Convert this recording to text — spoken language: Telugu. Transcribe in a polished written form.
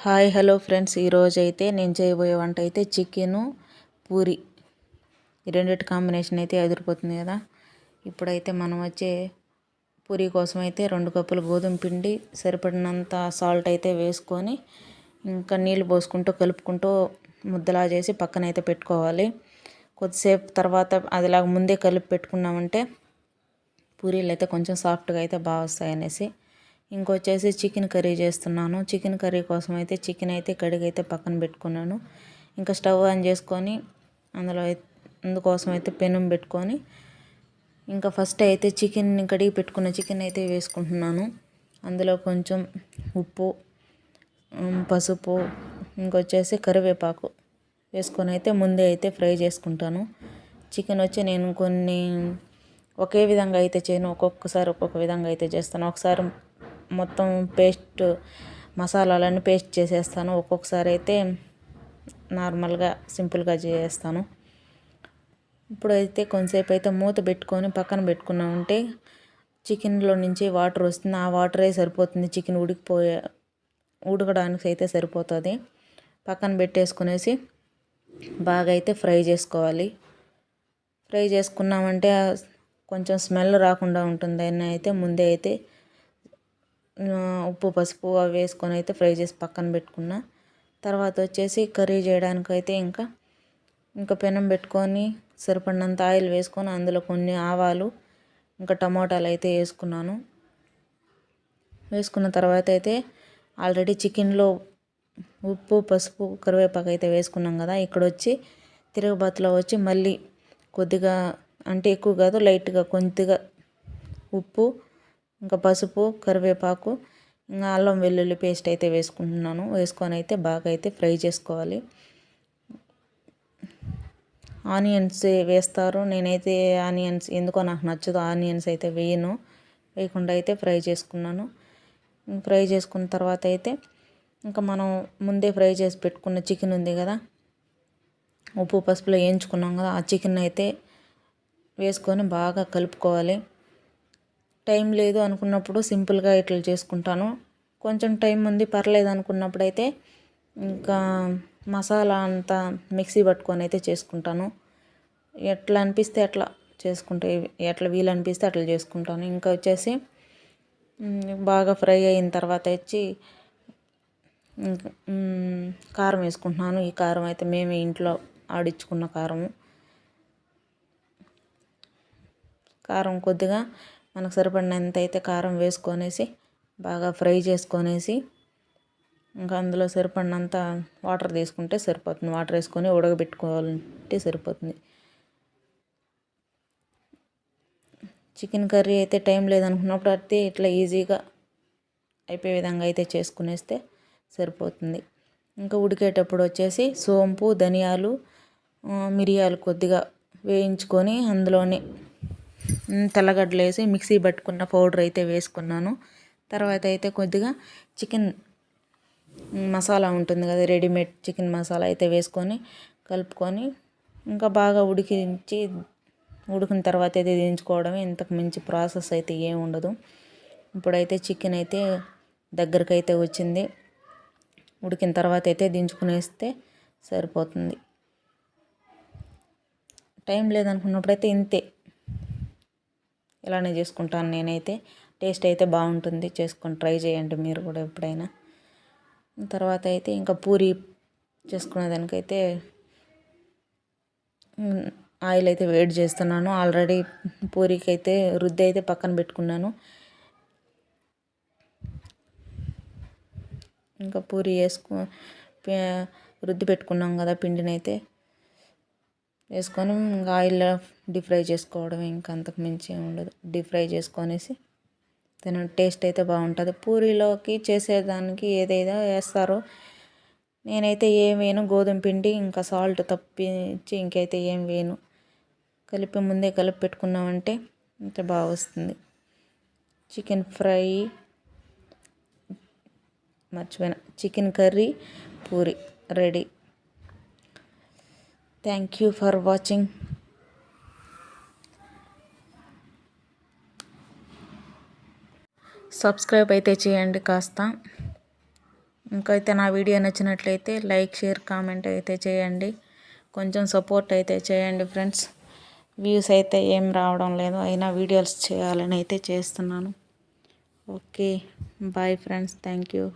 హాయ్ హలో ఫ్రెండ్స్, ఈరోజు అయితే నేను చేయబోయే వంట అయితే చికెను పూరి. ఈ రెండింటి కాంబినేషన్ అయితే అదిరిపోతుంది కదా. ఇప్పుడైతే మనం వచ్చే పూరి కోసం అయితే 2 కప్పులు గోధుమ పిండి, సరిపడినంత సాల్ట్ అయితే వేసుకొని ఇంకా నీళ్ళు పోసుకుంటూ కలుపుకుంటూ ముద్దలా చేసి పక్కనైతే పెట్టుకోవాలి. కొద్దిసేపు తర్వాత అదిలాగా ముందే కలిపి పెట్టుకున్నామంటే పూరీలు అయితే కొంచెం సాఫ్ట్గా అయితే బాగా వస్తాయి అనేసి. ఇంకొచ్చేసి చికెన్ కర్రీ చేస్తున్నాను. చికెన్ కర్రీ కోసం అయితే చికెన్ అయితే కడిగైతే పక్కన పెట్టుకున్నాను. ఇంకా స్టవ్ ఆన్ చేసుకొని అందుకోసం అయితే పెనం పెట్టుకొని ఇంకా ఫస్ట్ అయితే చికెన్ని కడిగి పెట్టుకున్న చికెన్ అయితే వేసుకుంటున్నాను. అందులో కొంచెం ఉప్పు, పసుపు, ఇంకొచ్చేసి కరివేపాకు వేసుకొని అయితే ముందే అయితే ఫ్రై చేసుకుంటాను. చికెన్ వచ్చి నేను కొన్ని ఒకే విధంగా అయితే చేయను, ఒక్కొక్కసారి ఒక్కొక్క విధంగా అయితే చేస్తాను. ఒకసారి మొత్తం మసాలాలన్నీ పేస్ట్ చేసేస్తాను, ఒక్కొక్కసారి అయితే నార్మల్గా సింపుల్గా చేస్తాను. ఇప్పుడైతే కొంతసేపు అయితే మూత పెట్టుకొని పక్కన పెట్టుకున్నామంటే చికెన్లో నుంచి వాటర్ వస్తుంది. ఆ వాటరే సరిపోతుంది, చికెన్ ఉడకడానికి అయితే సరిపోతుంది. పక్కన పెట్టేసుకునేసి బాగా అయితే ఫ్రై చేసుకోవాలి. ఫ్రై చేసుకున్నామంటే కొంచెం స్మెల్ రాకుండా ఉంటుంది అని అయితే ముందే అయితే ఉప్పు, పసుపు అవి వేసుకొని అయితే ఫ్రై చేసి పక్కన పెట్టుకున్నా. తర్వాత వచ్చేసి కర్రీ చేయడానికి అయితే ఇంకా పెనం పెట్టుకొని సరిపడినంత ఆయిల్ వేసుకొని అందులో కొన్ని ఆవాలు, ఇంకా టమాటాలు అయితే వేసుకున్నాను. వేసుకున్న తర్వాత అయితే ఆల్రెడీ చికెన్లో ఉప్పు, పసుపు, కరివేపాకు అయితే వేసుకున్నాం కదా. ఇక్కడ వచ్చి తిరగబాతులో వచ్చి మళ్ళీ కొద్దిగా, అంటే ఎక్కువ కాదు, లైట్గా కొద్దిగా ఉప్పు, ఇంకా పసుపు, కరివేపాకు, ఇంకా అల్లం వెల్లుల్లి పేస్ట్ అయితే వేసుకుంటున్నాను. వేసుకొని అయితే బాగా అయితే ఫ్రై చేసుకోవాలి. ఆనియన్స్ వేస్తారు, నేనైతే ఆనియన్స్ ఎందుకో నాకు నచ్చదు, ఆనియన్స్ అయితే వేయకుండా అయితే ఫ్రై చేసుకున్నాను. ఫ్రై చేసుకున్న తర్వాత అయితే ఇంకా మనం ముందే ఫ్రై చేసి పెట్టుకున్న చికెన్ ఉంది కదా, ఉప్పు పసుపులో వేయించుకున్నాం కదా, ఆ చికెన్ అయితే వేసుకొని బాగా కలుపుకోవాలి. టైం లేదు అనుకున్నప్పుడు సింపుల్గా ఇట్లా చేసుకుంటాను. కొంచెం టైం ఉంది పర్లేదు అనుకున్నప్పుడైతే ఇంకా మసాలా అంతా మిక్సీ పట్టుకొని అయితే చేసుకుంటాను. ఎట్లా అనిపిస్తే అట్లా చేసుకుంటే, ఎట్లా వీలు అనిపిస్తే అట్లా చేసుకుంటాను. ఇంకా వచ్చేసి బాగా ఫ్రై అయిన తర్వాత వచ్చి కారం వేసుకుంటున్నాను. ఈ కారం అయితే మేము ఇంట్లో ఆడించుకున్న కారం కొద్దిగా మనకు సరిపడినంత అయితే కారం వేసుకొనేసి బాగా ఫ్రై చేసుకొనేసి ఇంకా అందులో సరిపడినంత వాటర్ తీసుకుంటే సరిపోతుంది. వాటర్ వేసుకొని ఉడకబెట్టుకోవాలంటే సరిపోతుంది. చికెన్ కర్రీ అయితే టైం లేదనుకున్నప్పుడు అయితే ఇట్లా ఈజీగా అయిపోయే విధంగా అయితే చేసుకునేస్తే సరిపోతుంది. ఇంకా ఉడికేటప్పుడు వచ్చేసి సోంపు, ధనియాలు, మిరియాలు కొద్దిగా వేయించుకొని అందులోనే తెల్లగడ్డలు వేసి మిక్సీ పట్టుకున్న పౌడర్ అయితే వేసుకున్నాను. తర్వాత అయితే కొద్దిగా చికెన్ మసాలా ఉంటుంది కదా, రెడీమేడ్ చికెన్ మసాలా అయితే వేసుకొని కలుపుకొని ఇంకా బాగా ఉడికిన తర్వాత అయితే దించుకోవడమే. ఇంతకు మించి ప్రాసెస్ అయితే ఏమి ఉండదు. ఇప్పుడైతే చికెన్ అయితే దగ్గరకు అయితే వచ్చింది. ఉడికిన తర్వాత అయితే దించుకునేస్తే సరిపోతుంది. టైం లేదనుకున్నప్పుడైతే ఇంతే, ఇలానే చేసుకుంటాను నేనైతే. టేస్ట్ అయితే బాగుంటుంది, చేసుకొని ట్రై చేయండి మీరు కూడా ఎప్పుడైనా. తర్వాత అయితే ఇంకా పూరి చేసుకునేదానికైతే ఆయిల్ అయితే వేడి చేస్తున్నాను. ఆల్రెడీ పూరికి అయితే రుద్ది అయితే పక్కన పెట్టుకున్నాను. ఇంకా పూరి రుద్ది పెట్టుకున్నాం కదా పిండిని అయితే వేసుకొని ఇంకా ఆయిల్లో డీప్ ఫ్రై చేసుకోవడం. ఇంకా అంతకు మించి ఉండదు. డీప్ ఫ్రై చేసుకొనేసి టేస్ట్ అయితే బాగుంటుంది. పూరీలోకి చేసేదానికి ఏదైనా వేస్తారో, నేనైతే ఏం వేయను. గోధుమ పిండి ఇంకా సాల్ట్ తప్పించి ఇంకైతే ఏం వేయను. ముందే కలిపి పెట్టుకున్నామంటే ఇంకా బాగా వస్తుంది. చికెన్ ఫ్రై మర్చిపోయిన, chicken curry puri ready. Thank you for watching. Subscribe అయితే చేయండి కాస్త. ఇంకైతే నా వీడియో నచ్చినట్లయితే లైక్ షేర్ కామెంట్ అయితే చేయండి. కొంచెం సపోర్ట్ అయితే చేయండి ఫ్రెండ్స్. వ్యూస్ అయితే ఏం రావడం లేదు, అయినా వీడియోస్ చేయాలని అయితే చేస్తున్నాను. Okay bye friends, thank you.